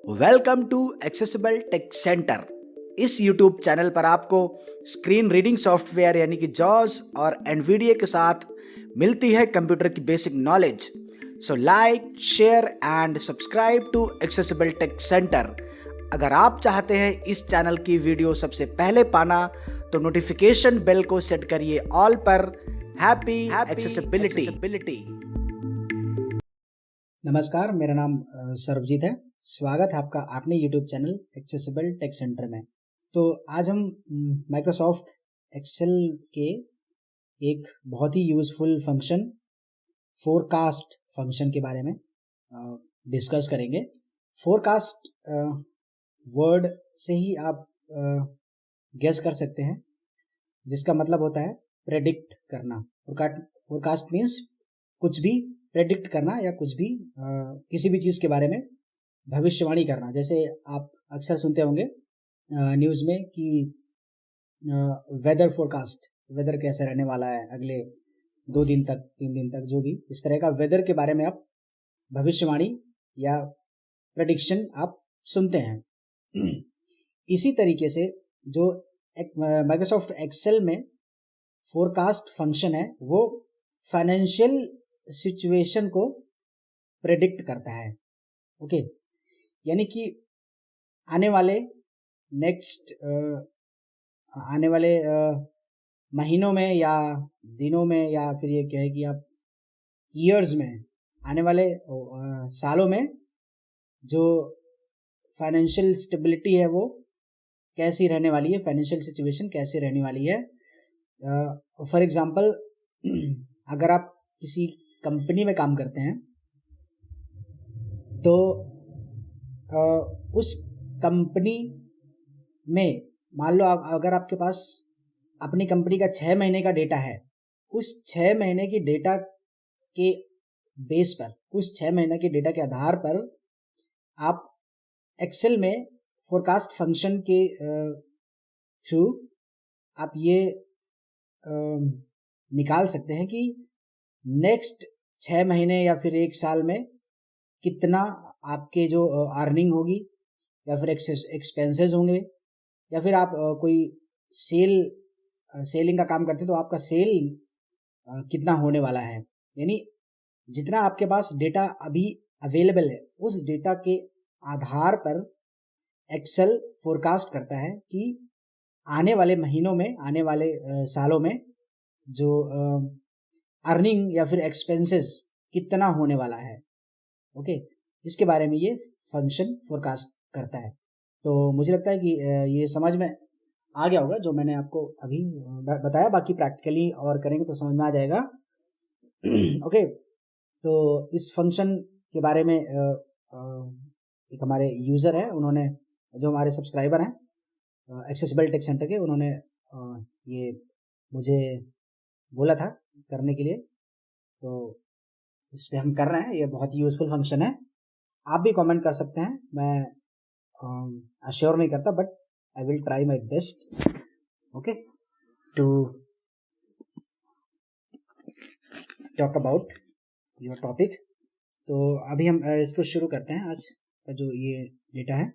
Welcome to accessible tech center. इस YouTube channel पर आपको स्क्रीन रीडिंग सॉफ्टवेयर यानी कि जॉस और एनवीडिया के साथ मिलती है कंप्यूटर की basic knowledge. So like, share and subscribe to accessible tech center. अगर आप चाहते हैं इस चैनल की वीडियो सबसे पहले पाना तो नोटिफिकेशन बेल को सेट करिए ऑल पर। Happy accessibility. नमस्कार, मेरा नाम सर्वजीत है। स्वागत है आपका अपने YouTube channel accessible tech center में। तो आज हम माइक्रोसॉफ्ट एक्सेल के एक बहुत ही यूज़फुल फंक्शन फोरकास्ट फंक्शन के बारे में डिस्कस करेंगे। फोरकास्ट वर्ड से ही आप गेस कर सकते हैं, जिसका मतलब होता है प्रेडिक्ट करना। फोरकास्ट मीन्स कुछ भी प्रेडिक्ट करना या कुछ भी किसी भी चीज़ के बारे में भविष्यवाणी करना। जैसे आप अक्सर सुनते होंगे न्यूज़ में कि वेदर फोरकास्ट, वेदर कैसे रहने वाला है अगले 2 दिन तक, 3 दिन तक, जो भी इस तरह का वेदर के बारे में आप भविष्यवाणी या प्रेडिक्शन आप सुनते हैं। इसी तरीके से जो माइक्रोसॉफ्ट एक्सेल में फोरकास्ट फंक्शन है वो फाइनेंशियल सिचुएशन को प्रेडिक्ट करता है। ओके, यानी कि आने वाले महीनों में या दिनों में, या फिर ये कहे कि आप ईयर्स में, आने वाले सालों में जो फाइनेंशियल स्टेबिलिटी है वो कैसी रहने वाली है, फाइनेंशियल सिचुएशन कैसी रहने वाली है। फॉर एग्जांपल, अगर आप किसी कंपनी में काम करते हैं तो उस कंपनी में मान लो अगर आपके पास अपनी कंपनी का 6 महीने का डेटा है, उस 6 महीने की डेटा के बेस पर, उस 6 महीने के डेटा के आधार पर आप एक्सेल में फोरकास्ट फंक्शन के थ्रू आप ये निकाल सकते हैं कि नेक्स्ट 6 महीने या फिर 1 साल में कितना आपके जो अर्निंग होगी, या फिर एक्सपेंसेस होंगे, या फिर आप कोई सेलिंग का काम करते हैं तो आपका सेल कितना होने वाला है। यानी जितना आपके पास डेटा अभी अवेलेबल है, उस डेटा के आधार पर एक्सेल फोरकास्ट करता है कि आने वाले महीनों में, आने वाले सालों में जो अर्निंग या फिर एक्सपेंसेस कितना होने वाला है। ओके, इसके बारे में ये फंक्शन फोरकास्ट करता है। तो मुझे लगता है कि ये समझ में आ गया होगा जो मैंने आपको अभी बताया। बाकी प्रैक्टिकली और करेंगे तो समझ में आ जाएगा। ओके, तो इस फंक्शन के बारे में एक हमारे यूज़र है, उन्होंने, जो हमारे सब्सक्राइबर हैं एक्सेसिबल टेक सेंटर के, उन्होंने ये मुझे बोला था करने के लिए, तो इस पर हम कर रहे हैं। ये बहुत ही यूज़फुल फंक्शन है। आप भी कमेंट कर सकते हैं, मैं अश्योर नहीं करता, but I will try my best okay to talk about your topic. तो अभी हम इसको शुरू करते हैं। आज का जो ये डेटा है,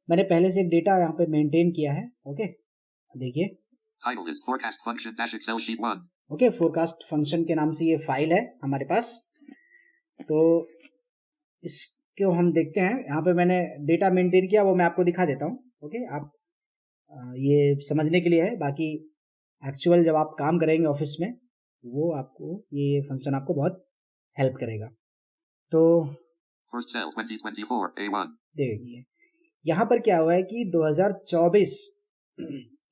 मैंने पहले से एक डेटा यहाँ पे मेंटेन किया है। ओके, देखिए, ओके, फोरकास्ट फंक्शन के नाम से ये फाइल है हमारे पास। तो इसको हम देखते हैं। यहाँ पे मैंने डेटा मेंटेन किया, वो मैं आपको दिखा देता हूँ। ओके, आप ये समझने के लिए है, बाकी एक्चुअल जब आप काम करेंगे ऑफिस में, वो आपको ये फंक्शन आपको बहुत हेल्प करेगा। तो देखिए यहाँ पर क्या हुआ है कि 2024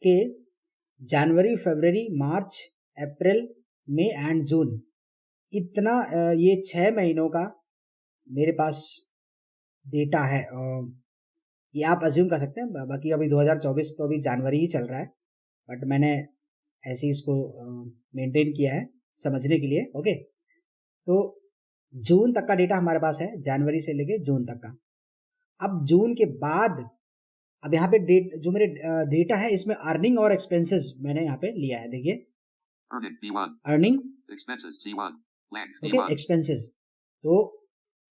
के जनवरी, फरवरी, मार्च, अप्रैल, मई एंड जून, इतना ये 6 महीनों का मेरे पास डेटा है। ये आप अज्यूम कर सकते हैं। बाकी अभी 2024 तो अभी जनवरी ही चल रहा है, बट मैंने ऐसे ही इसको मेंटेन किया है समझने के लिए। ओके, तो जून तक का डेटा हमारे पास है, जनवरी से लेके जून तक का। अब जून के बाद, अब यहाँ पे जो मेरे डेटा है, इसमें अर्निंग और एक्सपेंसेस मैंने यहाँ पे लिया है। देखिए, अर्निंग, ओके, एक्सपेंसेस। तो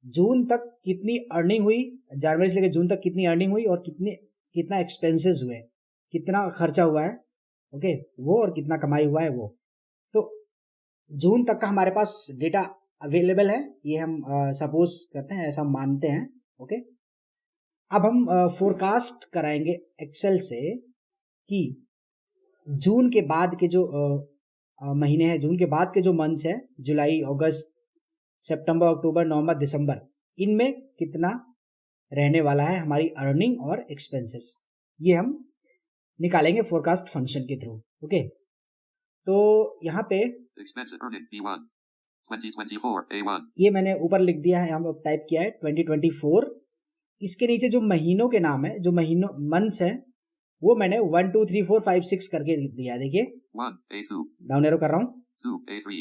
जून तक कितनी अर्निंग हुई, जनवरी से लेकर जून तक कितनी अर्निंग हुई और कितना एक्सपेंसेस हुए, कितना खर्चा हुआ है, ओके, वो और कितना कमाई हुआ है वो। तो जून तक का हमारे पास डेटा अवेलेबल है, ये हम सपोज करते हैं, ऐसा मानते हैं, ओके। अब हम फोरकास्ट कराएंगे एक्सेल से कि जून के बाद के जो महीने हैं, जून के बाद के जो मंथ्स है, जुलाई, अगस्त, सितंबर, अक्टूबर, नवंबर, दिसंबर, इनमें कितना रहने वाला है हमारी अर्निंग और एक्सपेंसेस, ये हम निकालेंगे फोरकास्ट फंक्शन के थ्रू, ओके। तो यहाँ पे ये मैंने ऊपर लिख दिया है, यहाँ पे टाइप किया है 2024। इसके नीचे जो महीनों के नाम है, जो महीनों मंथ्स है, वो मैंने 1 2 3 4 5 6 करके दिया। देखिए डाउन एरो कर रहा हूँ, 2 A3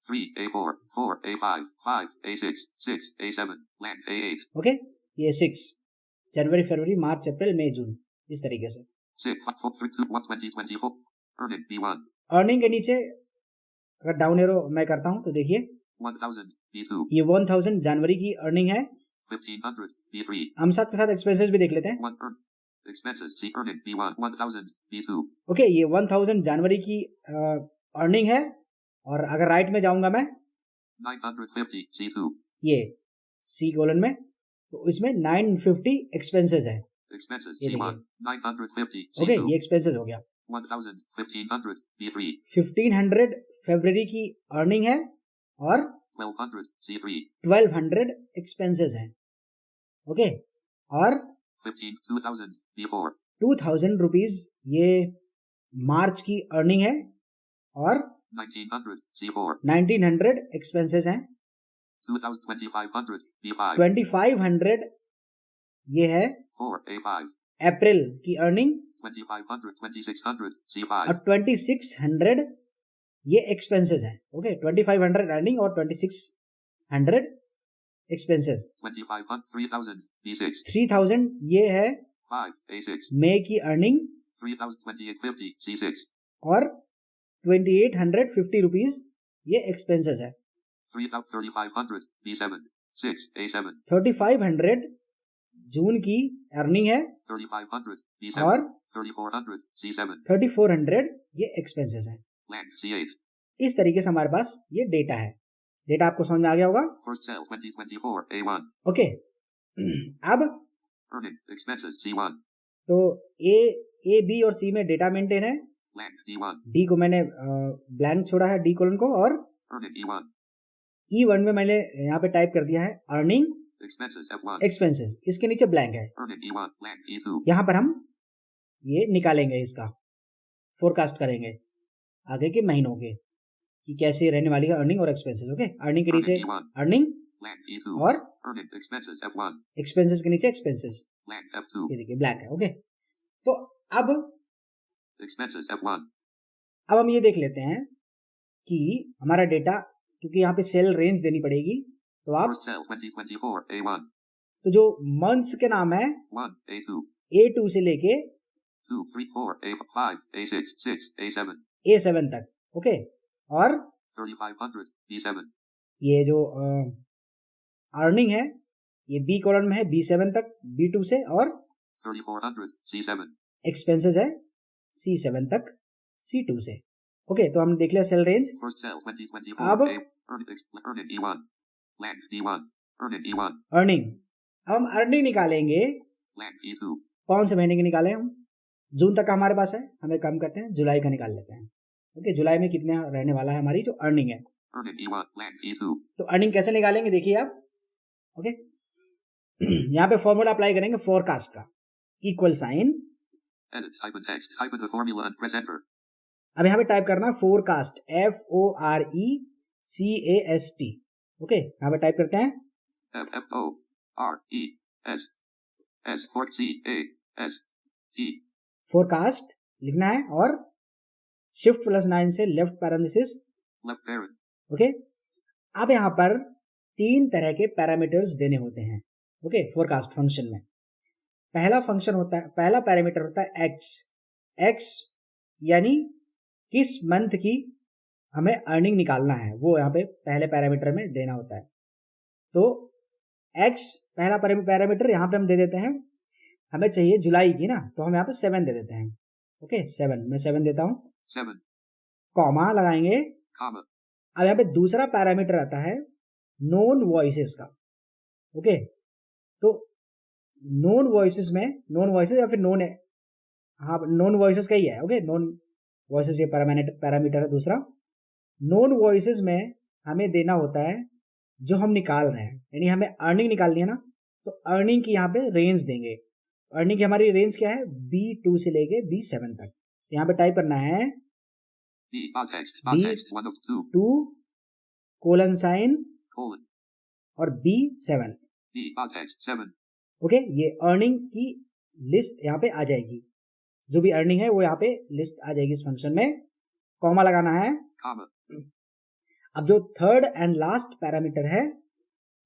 3 A4 4 A5 5 A6 6 A7 land A8 okay. ये 6 जनवरी, फरवरी, मार्च, अप्रैल, मई, जून, इस तरीके से। 6 4 3 2 1 2024 earning B1 अर्निंग के नीचे अगर डाउन एरो मैं करता हूँ तो देखिए 1000 B2 ये 1000 जनवरी की अर्निंग है। 1500 B3 हम साथ के साथ एक्सपेंसेस भी देख लेते हैं। 1 expenses C earning B1 1000 B2 okay, ये 1000 जनवरी की अर्निंग है। और अगर राइट में जाऊंगा मैं 950 C2 ये सी कोलन में, तो इसमें 950 एक्सपेंसेस है। expenses ये C1 देखिए, 950 ओके, C2 ये एक्सपेंसेस हो गया। 1000 1500 B3 1500 फरवरी की अर्निंग है और 1200 C3 1200 एक्सपेंसेस है, ओके। और 2000 B4 2000 रुपीज ये मार्च की अर्निंग है और 1900 C4 1900 एक्सपेंसेस हैं। 2500 B5 2500 ये है 4 A5 अप्रैल की अर्निंग 2500 2600 C5 और 2600 ये एक्सपेंसेस हैं, ओके। 2500 अर्निंग और 2600 एक्सपेंसेस। 2500 3000 B6 3000 ये है 5 A6 मई की अर्निंग 2850 C6 और 2850 रुपीज ये एक्सपेंसेस है। 3500 B7 6 A7 3500 जून की अर्निंग है 3500 B7 और 3400 C7 3400 ये एक्सपेंसेस है। land C8 इस तरीके से हमारे पास ये डेटा है। डेटा आपको समझ में आ गया होगा, first sale 2024 A1 ओके। अब earning expenses C1 तो ए बी और सी में डेटा मेंटेन है। land D1 डी को मैंने ब्लैंक छोड़ा है, डी कोलन को, और earning E1 E1 में मैंने यहाँ पे टाइप कर दिया है अर्निंग expenses F1 एक्सपेंसेस, इसके नीचे ब्लैंक है। earning E1 land E2 यहाँ पर हम ये निकालेंगे, इसका फोरकास्ट करेंगे आगे के महीनों के कि कैसे रहने वाली है अर्निंग और एक्सपेंसेस, ओके। अर्निंग के नीचे earning E1 earning land E2 और earning expenses F1 एक्सपेंसेस के नीचे एक्सपेंसेस, land F2 ये देखिए ब्लैक है, ओके। तो अब expenses F1 हम ये देख लेते हैं कि हमारा डेटा, क्योंकि यहाँ पे सेल रेंज देनी पड़ेगी, तो आप first sale 2024 A1 तो जो मंथ्स के नाम है 1 A2 A2 से लेके 2 3 4 A5 A6 6 A7 A7 तक, ओके। और 3500 B7 ये जो अर्निंग है ये बी कॉलम में है B7 तक, B2 से, और 3400 C7 एक्सपेंसेस है C7 तक, C2 से, ओके। तो हम देख लिया सेल रेंज। first sale 2024 अब earning E1 land D1 earning E1 earning, अब हम अर्निंग निकालेंगे। land E2 कौन से महीने की निकालें हम? जून तक का हमारे पास है, हमें कम करते हैं, जुलाई का निकाल लेते हैं, ओके। जुलाई में कितने रहने वाला है हमारी जो अर्निंग है, earning E1 land E2 तो अर्निंग कैसे निकालेंगे देखिए आप, ओके। यहाँ पे फॉर्मूला अप्लाई करेंगे फोरकास्ट का, equal sign, edit type in text type in the formula and press enter अब यहाँ पे टाइप करना फोरकास्ट, FORECAST, ओके। यहाँ पे टाइप करते हैं FFORES S for C A S T forecast लिखना है और शिफ्ट +9 से left parenthesis, left parent okay. अब यहाँ पर 3 तरह के पैरामीटर्स देने होते हैं, ओके, फोरकास्ट फंक्शन में। पहला पैरामीटर होता है एक्स यानी किस मंथ की हमें अर्निंग निकालना है, वो यहाँ पे पहले पैरामीटर में देना होता है। तो एक्स पहला पैरामीटर यहाँ पे हम दे देते हैं, हमें चाहिए जुलाई की ना, तो हम यहाँ पे 7 दे देते हैं। ओके 7, मैं 7 देता हूँ, 7, कॉमा लगाएंगे। comma, अब यहाँ पे दूसरा पैरामीटर आता है नोन वॉइसेस का। ओके तो नोन वॉइसेस में, नोन वॉइसेस या फिर नोन, हाँ नोन वॉइसेस का ही है। ओके नोन वॉइसेस ये पैरामीटर है दूसरा। नोन वॉइसेस में हमें देना होता है जो हम निकाल रहे हैं, यानी हमें अर्निंग निकालनी है ना, तो अर्निंग की यहाँ पे रेंज देंगे। अर्निंग की हमारी रेंज क्या है, B2 से लेके B7 तक। यहाँ पे टाइप करना है B, text, text, 1 of 2, B2 colon sign colon, और B7। B, text, 7, ओके ये अर्निंग की लिस्ट यहाँ पे आ जाएगी, जो भी अर्निंग है वो यहाँ पे लिस्ट आ जाएगी इस फंक्शन में। कॉमा लगाना है। comma, अब जो थर्ड एंड लास्ट पैरामीटर है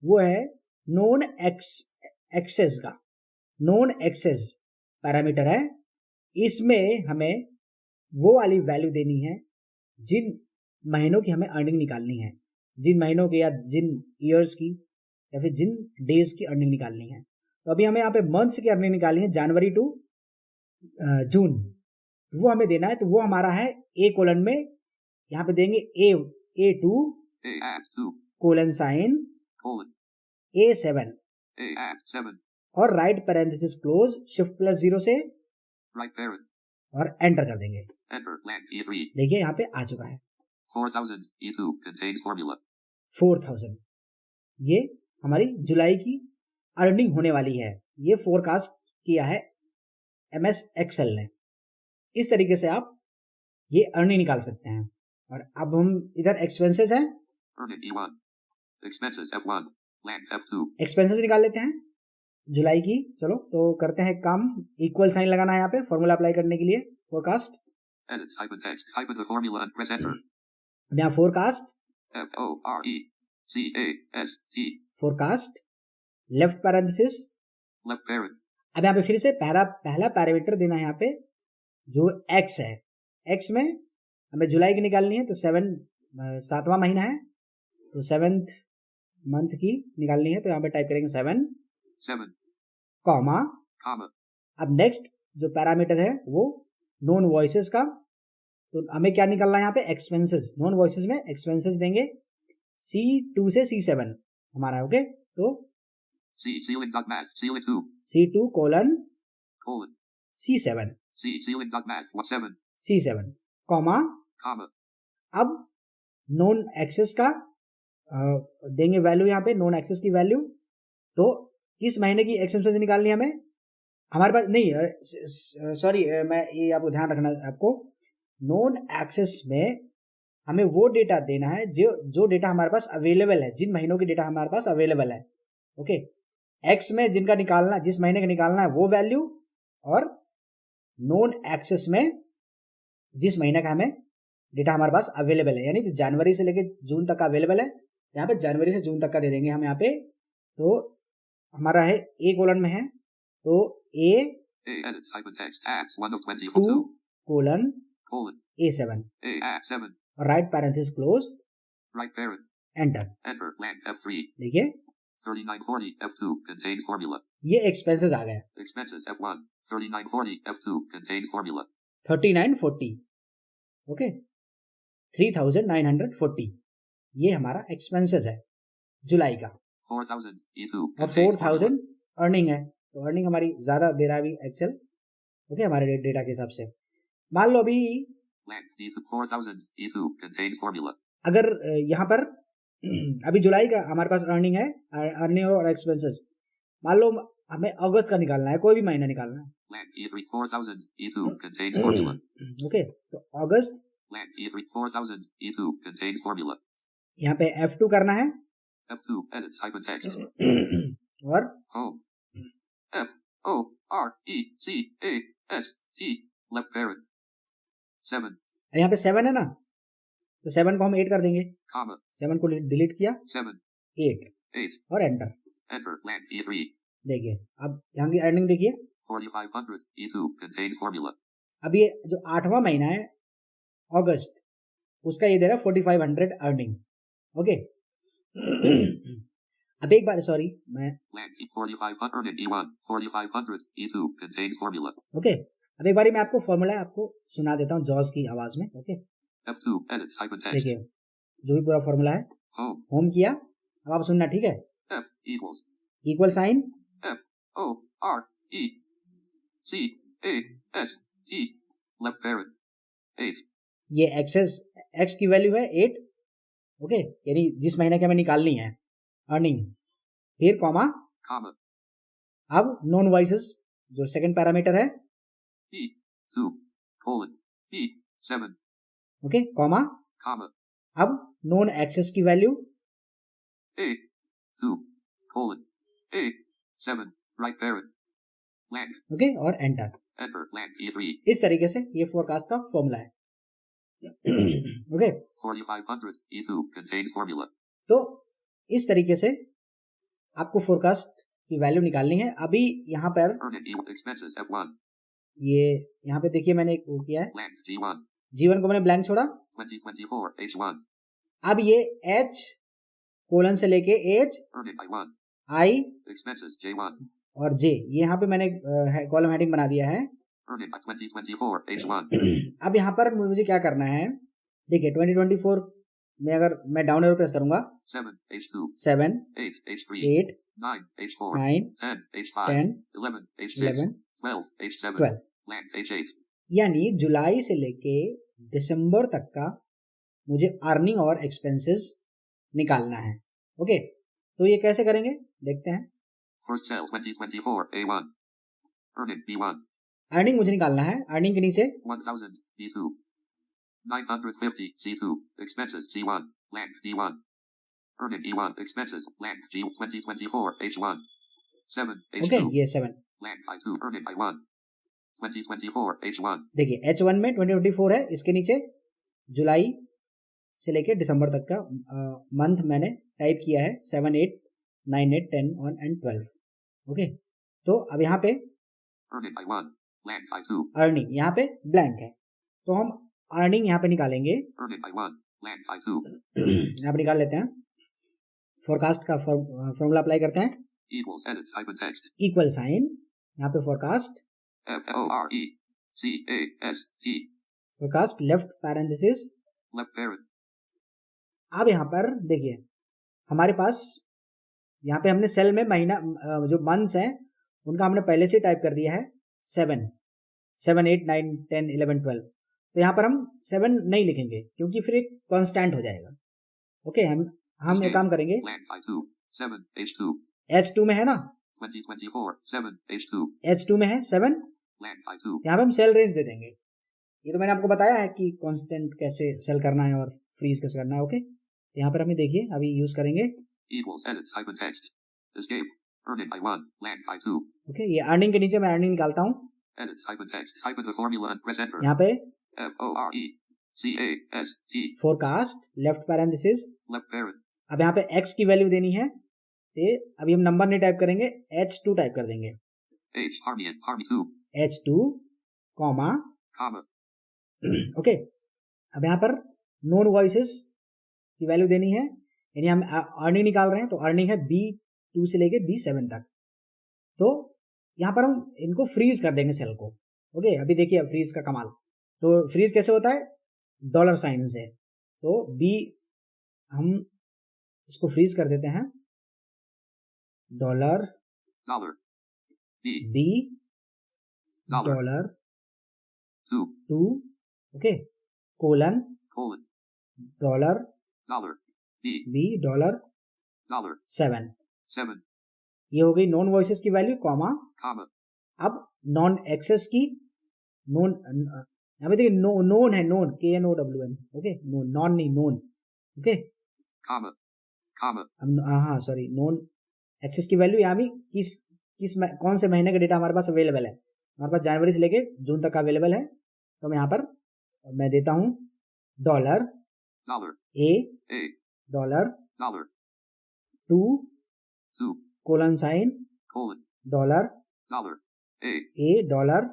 वो है नोन एक्सेस का। नोन एक्सेस पैरामीटर है, इसमें हमें वो वाली वैल्यू देनी है जिन महीनों की हमें अर्निंग निकालनी है, जिन महीनों की या जिन ईयर्स की या फिर जिन डेज की अर्निंग निकालनी है। तो अभी हमें यहाँ पे मंथ्स की अर्निंग निकालनी है, जनवरी टू जून, तो वो हमें देना है। तो वो हमारा है ए कोलन में, यहाँ पे देंगे A2 A2, colon sign colon, A7 A7, और राइट पैरेंथेसिस क्लोज Shift+0 से right parent, और एंटर कर देंगे। enter, blank, E3, देखिए यहाँ पे आ चुका है 4000, E2, contains formula, 4000। ये हमारी जुलाई की अर्निंग होने वाली है, ये फोरकास्ट किया है MS एक्सेल ने। इस तरीके से आप ये अर्निंग निकाल सकते हैं। और अब हम इधर एक्सपेंसेस हैं, earning E1, expenses F1, blank, F2, expenses निकाल लेते हैं जुलाई की। चलो तो करते हैं काम, इक्वल साइन लगाना है यहाँ पे फॉर्मूला अप्लाई करने के लिए। Forecast, edit, type in text, type in the formula and press enter, अब यहाँ forecast, FORECAST, forecast left parenthesis. left parent, अब यहाँ पे फिर से पहला पैरामीटर देना है यहाँ पे जो एक्स है। एक्स में हमें जुलाई की निकालनी है, तो 7वां महीना है, तो 7th मंथ की निकालनी है, तो यहाँ पे टाइप करेंगे 7, 7, कॉमा। comma, अब नेक्स्ट जो पैरामीटर है वो नॉन वॉइसेस का, तो हमें क्या निकालना है यहाँ पे, एक्सपेंसेस। नॉन वॉइसेस में एक्सपेंसेस देंगे C2 से C7 हमारा। ओके तो ceiling.math, ceiling 2, C2 colon colon, C7, ceiling.math, 7, C7 comma. comma, अब नॉन एक्सेस का देंगे वैल्यू यहाँ पे, नॉन एक्सेस की वैल्यू। तो किस महीने की एक्सपेंसेस निकालनी है हमें, हमारे पास नहीं, सॉरी मैं ये आपको ध्यान रखना है आपको, नॉन एक्सेस में हमें वो डेटा देना है जो डेटा हमारे पास अवेलेबल है, जिन महीनों की डेटा हमारे पास अवेलेबल है। ओके एक्स में जिनका निकालना, जिस महीने का निकालना है वो वैल्यू, और नॉन एक्सेस में जिस महीने का हमें डेटा हमारे पास अवेलेबल है, यानी जो जनवरी से लेकर जून तक का अवेलेबल है, यहाँ पे जनवरी से जून तक का दे देंगे हम यहाँ पे। तो हमारा है ए कोलन में है, तो edit, type in text, X, 1 of 20, 2 2, colon colon, A7 A7, और right parenthesis close, right parent, enter. enter, blank, F3, देखिए 3940, F2, contains formula, ये एक्सपेंसेस आ गए, expenses F1, 3940, F2, contains formula, 3940। Okay 3940 ये हमारा एक्सपेंसेस है जुलाई का, 4000, E2, और contains formula, 4000 earning है। तो अर्निंग हमारी ज्यादा दे रहा है अभी एक्सेल। ओके हमारे डेटा के हिसाब से मान लो अभी blank, D2, 4000, E2, contains formula, अगर यहाँ पर अभी जुलाई का हमारे पास अर्निंग है, अर्निंग और एक्सपेंसेस, मान लो हमें अगस्त का निकालना है, कोई भी महीना निकालना है। blank, E3, 4000, E2, contains formula, okay तो अगस्त, blank, E3, 4000, E2, contains formula, यहाँ पे F2 करना है, F2, edit, type in text, और home, FORECAST, left parent, 7, यहाँ पे 7 है ना, तो 7 को हम 8 कर देंगे, comma, 7 को डिलीट किया, 7, 8 8, और एंटर। enter, blank, E3, देखिए अब यहाँ की अर्निंग देखिए, 4500, E2, contains formula, अब ये जो 8वां महीना है अगस्त, उसका ये दे रहा है 4500 अर्निंग। ओके अब एक बार सॉरी मैं Land 4500 and E1, 4500, E2, contains formula. Okay अब एक बारी मैं आपको फॉर्मूला आपको सुना देता हूँ जॉज की आवाज में। Okay F2, edit, type in text. देखिए जो भी पूरा फॉर्मूला है Home, होम किया, अब आप सुनना, ठीक है। F equals equal sign F O R E C A S T, left parent, 8, ये एक्स की वैल्यू है 8, ओके यानी जिस महीने की हमें निकालनी है अर्निंग, फिर कॉमा, comma, अब नॉन वॉइसेस जो सेकंड पैरामीटर है, E2, colon, E7, okay comma, comma, अब नॉन एक्सेस की value, A2, colon, A7, right parent, land, okay और एंटर। enter, land E3, इस तरीके से ये फोरकास्ट का फॉर्मूला है। Okay 4500, E2, contains formula. तो इस तरीके से आपको फोरकास्ट की वैल्यू निकालनी है। अभी यहाँ पर Earned E expenses F1, ये यहाँ पे देखिए मैंने एक वो किया है, land G1, जीवन को मैंने ब्लैंक छोड़ा। 2024 H1, अब ये एच कोलन से लेके एच earned I1, आई expenses J1, और जे, ये यहाँ पे मैंने कॉलम हेडिंग बना दिया है। earned by 2024 H1, अब यहाँ पर मुझे क्या करना है, देखिए 2024 में अगर मैं डाउन एरो प्रेस करूंगा 7 H2, 7 8 H3, 8 9 H4, 9 10 H5, 10 11 H6, 11 12 H7, 12, land H8, यानी जुलाई से लेके दिसंबर तक का मुझे अर्निंग और एक्सपेंसेस निकालना है। ओके तो ये कैसे करेंगे देखते हैं। first cell 2024 A1, earned B1, earning मुझे निकालना है, अर्निंग के नीचे 1000 B2, 950 C2, expenses C1, land D1, earned E1, expenses land G 2024 H1, 7 okay H2, ये 7, land I2, earned I1, 2024 H1, देखिए H1 में 2024 है, इसके नीचे जुलाई से लेके दिसंबर तक का मंथ मैंने टाइप किया है 7 8 9 8 10 एंड 12। ओके तो अब यहाँ पे earned I1, land I2, earning यहाँ पे ब्लैंक है, तो हम अर्निंग यहाँ पे निकालेंगे, earned I1, land I2, यहाँ पे निकाल लेते हैं। फोरकास्ट का फॉर्मूला अप्लाई करते हैं, equals edit, type in text, equal sign, यहाँ पे forecast, F O R E C A S T, forecast left parenthesis. left parent, अब यहाँ पर देखिए हमारे पास यहाँ पे हमने सेल में महीना जो मंथ्स हैं उनका हमने पहले से टाइप कर दिया है 7 7 8 9 10 11 12, तो यहाँ पर हम 7 नहीं लिखेंगे क्योंकि फिर एक कांस्टेंट हो जाएगा। ओके हम एक काम करेंगे, land I2, 7 H2, H2 में है ना, 2024 7 H2, H2 में है 7, land I2, यहाँ पे हम सेल रेंज दे देंगे। ये तो मैंने आपको बताया है कि कांस्टेंट कैसे सेल करना है और फ्रीज कैसे करना है। ओके यहाँ पर हमें देखिए अभी यूज करेंगे, equals edit, type in text, escape, earned I1, land I2, okay ये अर्निंग के नीचे मैं अर्निंग निकालता हूँ, edit, type in text, type in the formula and press enter, यहाँ पे F O R E C A S T, forecast left parenthesis. left parent, अब यहाँ पे x की वैल्यू देनी है, तो अभी हम नंबर नहीं टाइप करेंगे, H2 टाइप कर देंगे, H Harmy 2, H2 comma, comma, okay अब यहाँ पर नॉन वॉइसेस की वैल्यू देनी है, यानी हम अर्निंग निकाल रहे हैं तो अर्निंग है B2 से लेके B7 तक, तो यहाँ पर हम इनको फ्रीज कर देंगे सेल को। ओके अभी देखिए फ्रीज का कमाल, तो फ्रीज कैसे होता है, डॉलर साइन से, तो B हम इसको फ्रीज कर देते हैं, dollar dollar, B, B dollar, dollar 2, 2 okay colon colon, dollar dollar, B, B dollar dollar, 7, 7, ये हो गई नॉन वॉइसेस की वैल्यू कॉमा। comma, अब नॉन एक्सेस की नॉन, यहाँ पे देखिए नोन है, नोन KNOWN, ओके नॉन नहीं नोन, ओके comma, comma, हाँ सॉरी नॉन एक्सेस की वैल्यू यहाँ भी कौन से महीने का डेटा हमारे पास अवेलेबल है, हमारे पास जनवरी से लेके जून तक का अवेलेबल है, तो मैं यहाँ पर मैं देता हूँ dollar dollar, A A, dollar dollar, 2 2, colon sign colon, dollar dollar, A dollar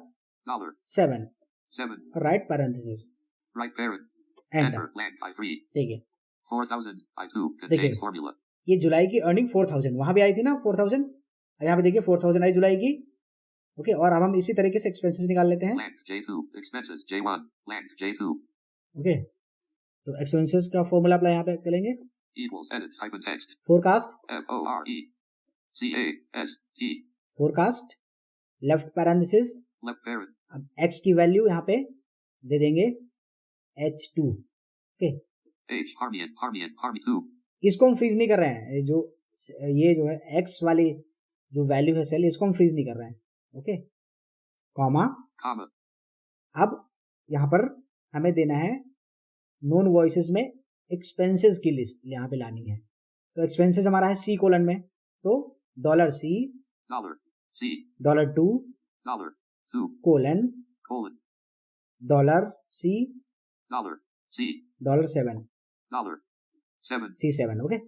dollar, 7 7, right parenthesis, right parent, enter. enter, land I3, देखिए 4000 I2, देखिए contains formula, ये जुलाई की अर्निंग 4000 वहां भी आई थी ना 4000, यहाँ पे देखिए 4000 आई जुलाई की। ओके, और अब हम इसी तरीके से एक्सपेंसेस निकाल लेते हैं। Blank J2 expenses J1 blank J2 okay, तो एक्सपेंसेस का फॉर्मूला अप्लाई यहाँ पे करेंगे। equals edit type in text forecast, FORECAST forecast left parenthesis, left parent अब x की वैल्यू यहाँ पे दे देंगे H2। ओके, Harmy 2 इसको हम फ्रीज नहीं कर रहे हैं, ये जो है x वाली जो वैल्यू है सेल, इसको हम फ्रीज नहीं कर रहे हैं। ओके, कॉमा, comma अब यहाँ पर हमें देना है नॉन वॉइसेस में एक्सपेंसेस की लिस्ट यहाँ पे लानी है। तो एक्सपेंसेस हमारा है C कोलन में, तो $C $C $2 $2 colon colon $C $C $7 $7 C7। Okay,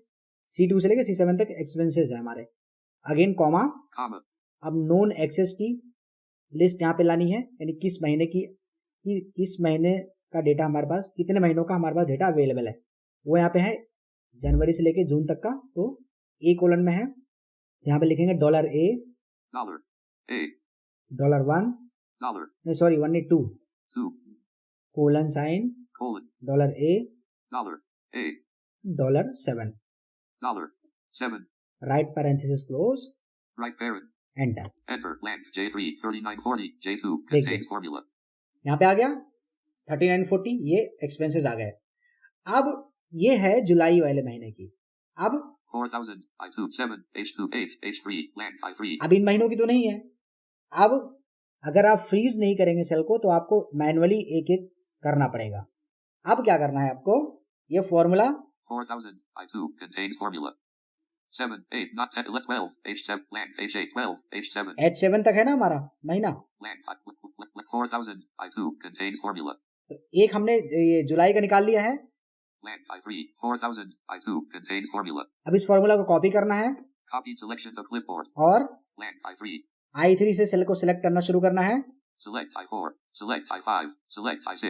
C2 से लेके C7 तक एक्सपेंसेस है हमारे। अगेन कॉमा, comma अब नॉन एक्सेस की लिस्ट यहाँ पे लानी है, यानी किस महीने किस महीने का डेटा हमारे पास, कितने महीनों का हमारे पास डेटा अवेलेबल है, वो यहाँ पे है जनवरी से लेके जून तक का। तो A कोलन में है, यहाँ पे लिखेंगे $A $1 नहीं सॉरी 1 नहीं 2 2 colon sign $A $7 $7 right parenthesis close, right parent enter. enter blank J3 3940 J2 देखिए। contains formula यहाँ पे आ गया 3940, ये एक्सपेंसेस आ गए। अब ये है जुलाई वाले महीने की। अब 4000 I2 7 H2 8 H3 blank I3 अब इन महीनों की तो नहीं है। अब अगर आप फ्रीज नहीं करेंगे सेल को तो आपको मैनुअली एक एक करना पड़ेगा। अब क्या करना है आपको, ये formula 4000 I2 contains formula 7 8 not 10 11 12 H7 blank H8 12 H7 H7 तक है ना हमारा महीना, blank 4000 I2 contains formula तो एक हमने ये जुलाई का निकाल लिया है। blank I3 4000 I2 contains formula अब इस फॉर्मूला को कॉपी करना है copy selection to clipboard और blank I3 I3 से सेल को सिलेक्ट करना शुरू करना है। select I4 select I5 select I6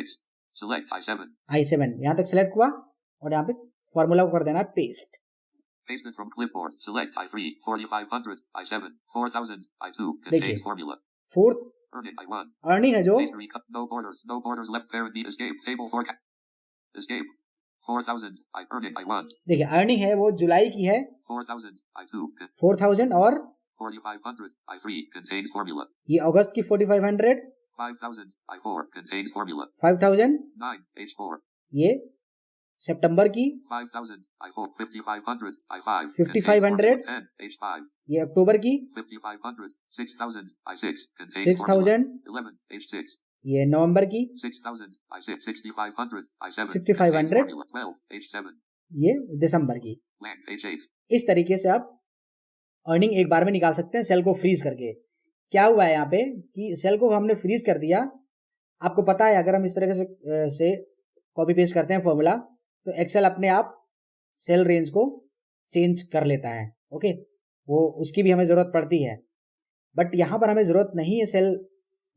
select I7 I7 यहाँ तक सिलेक्ट हुआ और यहाँ पे फॉर्मूला को कर देना है paste. paste it from clipboard select I3 4500 I7 4000 I2 देखिए। contains formula fourth earn it I1 earning है जो, history cut no borders left parent need escape table forecast escape 4000 I earn it I1 देखिए earning है वो जुलाई की है 4000 I2 4000 और 4500 I3 contains formula ये अगस्त की 4500 5000 I4 contains formula 5000 9 H4 ये सितंबर की 5000 I4 5500 I5 5500 10 H5 ये अक्टूबर की 5500 6000 I6 contains 6000 11 H6 ये नवंबर की 6000 I6 6500 I7 6500 formula 12 H7 ये दिसंबर की। blank H8 इस तरीके से आप अर्निंग एक बार में निकाल सकते हैं सेल को फ्रीज करके। क्या हुआ है यहाँ पे कि सेल को हमने फ्रीज कर दिया। आपको पता है अगर हम इस तरीके से कॉपी पेस्ट करते हैं फॉर्मूला तो एक्सेल अपने आप सेल रेंज को चेंज कर लेता है। ओके, वो उसकी भी हमें जरूरत पड़ती है, बट यहाँ पर हमें जरूरत नहीं है सेल,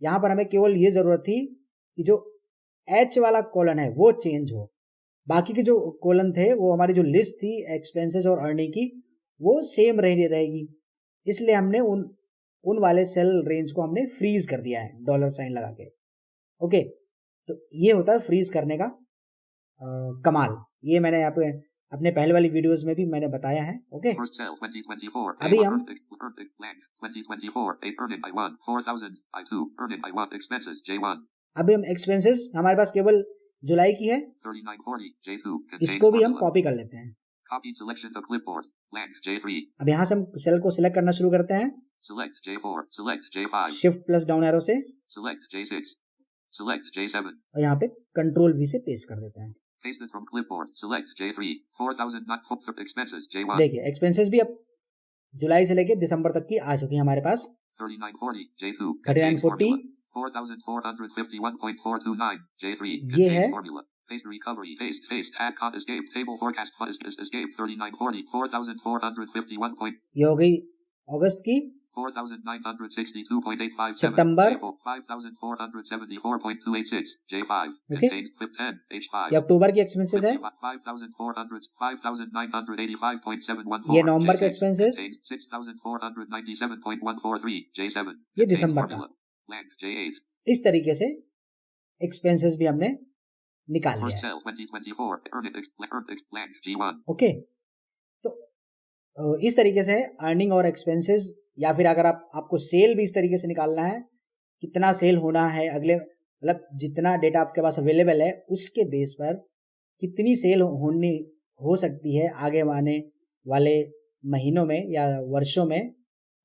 यहाँ पर हमें केवल ये जरूरत थी कि जो एच वाला कॉलन है वो चेंज हो, बाकी के जो कॉलन थे वो हमारी जो लिस्ट थी एक्सपेंसेस और अर्निंग की वो सेम रहेगी। इसलिए हमने उन वाले सेल रेंज को हमने फ्रीज कर दिया है डॉलर साइन लगा के। ओके, तो ये होता है फ्रीज करने का कमाल। ये मैंने यहाँ पे अपने पहले वाली वीडियोस में भी मैंने बताया है। ओके, अभी हम 2024 अभी हम एक्सपेंसेस हमारे पास केवल जुलाई की है, 3940 J2 इसको भी हम कॉपी कर लेते हैं। copy selection to clipboard blank J3 अब यहाँ से हम सेल को सिलेक्ट करना शुरू करते हैं, select J4 select J5 shift plus down arrow से, select J6 select J7 और यहाँ पे कंट्रोल वी से पेस्ट कर देते हैं। paste it from clipboard select J3 4000 not for expenses J1 देखिए एक्सपेंसेस भी अब जुलाई से लेके दिसंबर तक की आ चुकी है हमारे पास। 3940 J2 3940 4451.429 J3 ये है formula paste recovery paste add con escape table forecast escape 3940 4451. ये हो गई अगस्त की 4,962.857. सितंबर, J4 5,474.286. J5 okay, contains FIP 10 H5. ये अक्टूबर की एक्सपेंसेस है। 5,985.714. ये नवंबर के J6 एक्सपेंसेस, contains 6,497.143. J7 ये contains दिसंबर का। formula. Land J8. इस तरीके से एक्सपेंसेस भी हमने निकाल First लिया है। cell 2024. Land G1. ओके, तो इस तरीके से अर्निंग और एक्सपेंसेस, या फिर अगर आपको सेल भी इस तरीके से निकालना है, कितना सेल होना है अगले, मतलब जितना डेटा आपके पास अवेलेबल है उसके बेस पर कितनी सेल हो सकती है आगे आने वाले महीनों में या वर्षों में,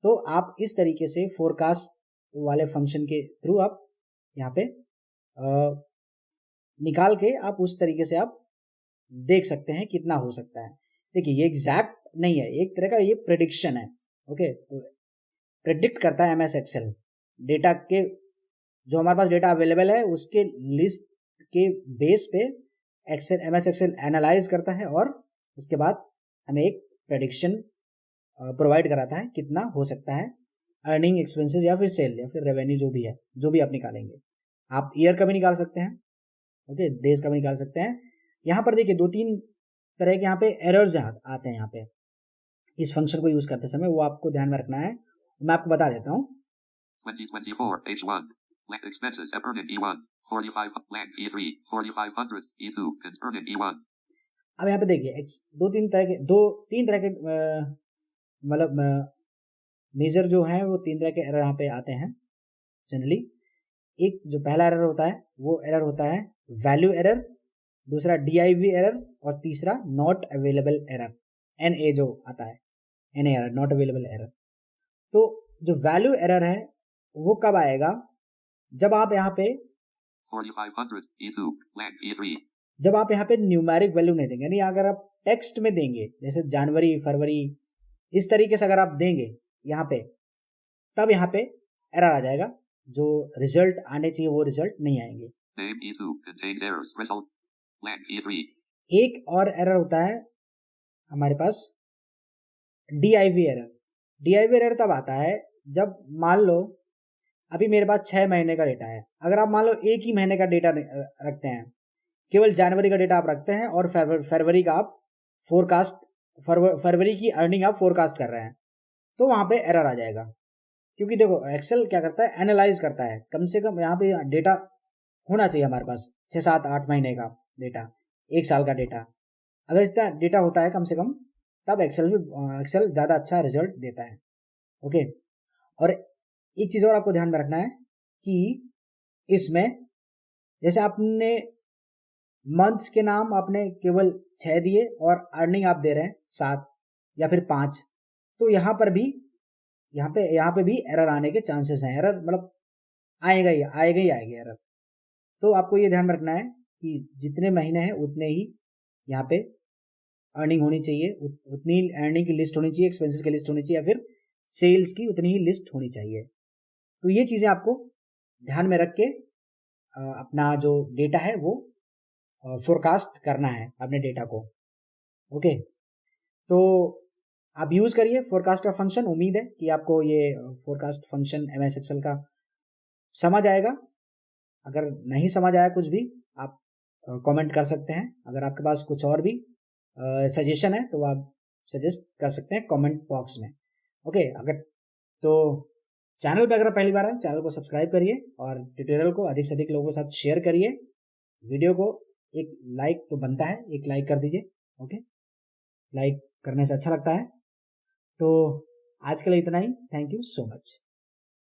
तो आप इस तरीके से फोरकास्ट वाले फंक्शन के थ्रू आप यहाँ पे निकाल के आप उस तरीके से आप देख सकते हैं कितना हो सकता है। देखिए ये एग्जैक्ट नहीं है, एक तरह का ये प्रेडिक्शन है। ओके, प्रेडिक्ट करता है एमएस एक्सेल डेटा के, जो हमारे पास डेटा अवेलेबल है उसके लिस्ट के बेस पे एमएस एक्सेल एनालाइज करता है और उसके बाद हमें एक प्रेडिक्शन प्रोवाइड कराता है कितना हो सकता है अर्निंग, एक्सपेंसेस या फिर सेल या फिर रेवेन्यू, जो भी है, जो भी आप निकालेंगे। आप ईयर का भी निकाल सकते हैं, ओके, देश का भी निकाल सकते हैं। यहाँ पर देखिए 2-3 तरह के यहाँ पे एरर्स आते हैं यहाँ पे इस फंक्शन को यूज करते समय, वो आपको ध्यान में रखना है। मैं आपको बता देता हूँ। 2024 H1 land expenses earned E1 45 land E3 4500 E2 and earned E1. अब यहाँ पे देखिए तीन तरह के मतलब मेजर जो है वो 3 तरह के एरर यहाँ पे आते हैं जनरली। एक जो पहला एरर होता है वो एरर होता है वैल्यू एरर, दूसरा DIV एरर और तीसरा नॉट अवेलेबल एरर, NA जो आता है, NA error, not available error. तो जो वैल्यू एरर है वो कब आएगा, जब आप यहाँ पे 4500 E2 land E3. जब आप यहाँ पे न्यूमेरिक वैल्यू नहीं देंगे, यानी अगर आप टेक्स्ट में देंगे जैसे जनवरी, फरवरी, इस तरीके से अगर आप देंगे यहाँ पे, तब यहाँ पे एरर आ जाएगा, जो रिजल्ट आने चाहिए वो रिजल्ट नहीं आएंगे। Name E2 contains errors. Result land E3. एक और एरर होता है हमारे पास DIV एरर। DIV एरर तब आता है जब मान लो अभी मेरे पास 6 महीने का डेटा है, अगर आप मान लो एक ही महीने का डेटा रखते हैं, केवल जनवरी का डेटा आप रखते हैं और फरवरी का आप फोरकास्ट, फरवरी की अर्निंग आप फोरकास्ट कर रहे हैं, तो वहां पे एरर आ जाएगा। क्योंकि देखो एक्सेल क्या करता है, एनालाइज करता है, कम से कम यहाँ पे डेटा होना चाहिए हमारे पास 6-7-8 महीने का डेटा, 1 साल का डेटा, अगर इतना डेटा होता है कम से कम, तब एक्सेल ज़्यादा अच्छा रिजल्ट देता है। ओके, और एक चीज़ और आपको ध्यान में रखना है कि इसमें जैसे आपने मंथ्स के नाम आपने केवल 6 दिए और अर्निंग आप दे रहे हैं 7 या फिर 5, तो यहाँ पे भी एरर आने के चांसेस हैं। एरर मतलब आएगा ही एरर। तो आपको ये ध्यान रखना है कि जितने महीने हैं उतने ही यहाँ पे अर्निंग होनी चाहिए, उतनी अर्निंग की लिस्ट होनी चाहिए, एक्सपेंसेस की लिस्ट होनी चाहिए, या फिर सेल्स की उतनी ही लिस्ट होनी चाहिए। तो ये चीज़ें आपको ध्यान में रख के अपना जो डेटा है वो फोरकास्ट करना है अपने डेटा को। ओके, तो आप यूज़ करिए फोरकास्ट का फंक्शन। उम्मीद है कि आपको ये फोरकास्ट फंक्शन एमएस एक्सेल का समझ आएगा। अगर नहीं समझ आया कुछ भी, आप कमेंट कर सकते हैं। अगर आपके पास कुछ और भी सजेशन है तो आप सजेस्ट कर सकते हैं कमेंट बॉक्स में। ओके, अगर तो चैनल पे अगर पहली बार है, चैनल को सब्सक्राइब करिए और ट्यूटोरियल को अधिक से अधिक लोगों के साथ शेयर करिए। वीडियो को एक लाइक तो बनता है, एक लाइक कर दीजिए। ओके, लाइक करने से अच्छा लगता है। तो आज के लिए इतना ही। Thank you so much.